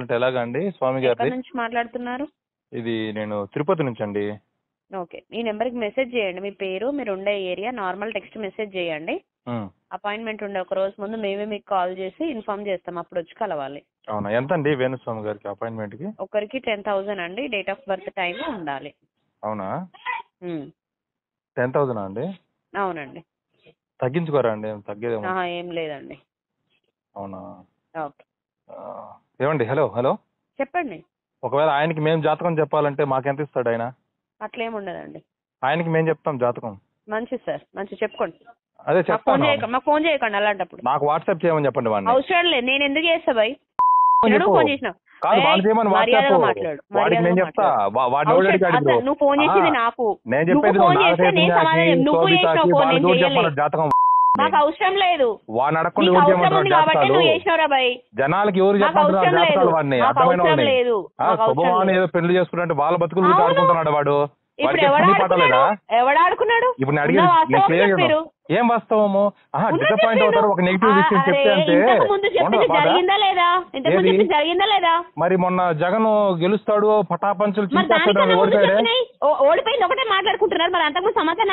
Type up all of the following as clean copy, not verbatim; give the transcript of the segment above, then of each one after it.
అంటే ఎలాగండి స్వామి ఎక్కడి గారిది? నుంచి మాట్లాడుతున్నారు? ఇది నేను తిరుపతి నుంచి అండి. ఓకే. ఈ నెంబర్కి మెసేజ్ చేయండి. మీ పేరు, మీరు ఉండే ఏరియా, నార్మల్ టెక్స్ట్ మెసేజ్ చేయండి. అపాయింట్మెంట్ ఉండే ఒక రోజు ముందు మేమే మీకు కాల్ చేసి ఇన్ఫార్మ్ చేస్తాం. అప్పుడు వచ్చి కలవాలి. అవునా? ఎంత అండి వేణుస్వామి గారికి అపాయింట్మెంట్ కి? ఒకరికి 10,000 అండి. డేట్ ఆఫ్ బర్త్ టైం ఉండాలి. అవునా? 10,000 అండి? అవునండి. తగ్గించుకోరా అండి? తగ్గేదేమో. ఏం లేదండి. అవునా? ఓకే. ఏమండి? హలో హలో చెప్పండి. ఒకవేళ ఆయనకి మేము జాతకం చెప్పాలంటే మాకెంత ఇస్తాడు ఆయన? అట్లేం ఉండదండి. ఆయనకి మేము చెప్తాం జాతకం. మంచిది సార్, మంచి చెప్పుకోండి. అదే చెప్తాను. మాకు ఫోన్ చేయకండి అలాంటప్పుడు. నాకు వాట్సాప్ చేయమని చెప్పండి వాడిని. అవసరం లేదు. నేను ఎందుకు చేస్తా భయ్? ఫోన్ చేసినావు కాదు, వాడు చేయమని వాట్సాప్. వాడికి నేను చెప్తా. నువ్వు ఫోన్ చేసింది నాకు. నేను చెప్పేది జాతకం మాకు అవసరం లేదు. వాడిని అడగకుండా జనాలకి ఎవరు చెప్పాలి? వాడిని అర్థమైన శుభమాని ఏదో పెళ్లి చేసుకుంటే వాళ్ళ బతుకులు ఆడుకుంటున్నాడు వాడు. ఎవడాడుకున్నాడు? ఇప్పుడు నేను అడిగి ఏం వాస్తవము? డిసప్పాయింట్ అవుతారు ఒక నెగిటివ్ విషయం చెప్తే అంటే. మరి మొన్న జగన్ గెలుస్తాడు పటాపంచులు ఓడిపోయింది ఒకటే మాట్లాడుకుంటున్నారు. మరి అంతకుముందు సమాచారం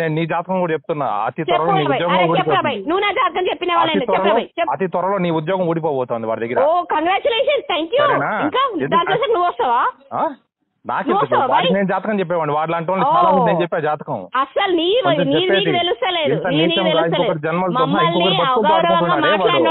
నేను నీ జాతకం కూడా చెప్తున్నా. అతి త్వరలో నీ ఉద్యోగం అతి త్వరలో నీ ఉద్యోగం ఊడిపోబోతోంది వాడి దగ్గర. నేను జాతకం చెప్పేవాడిని. వాడు లాంటి వాళ్ళు చాలా మంది నేను చెప్పా జాతకం. అసలు జన్మలు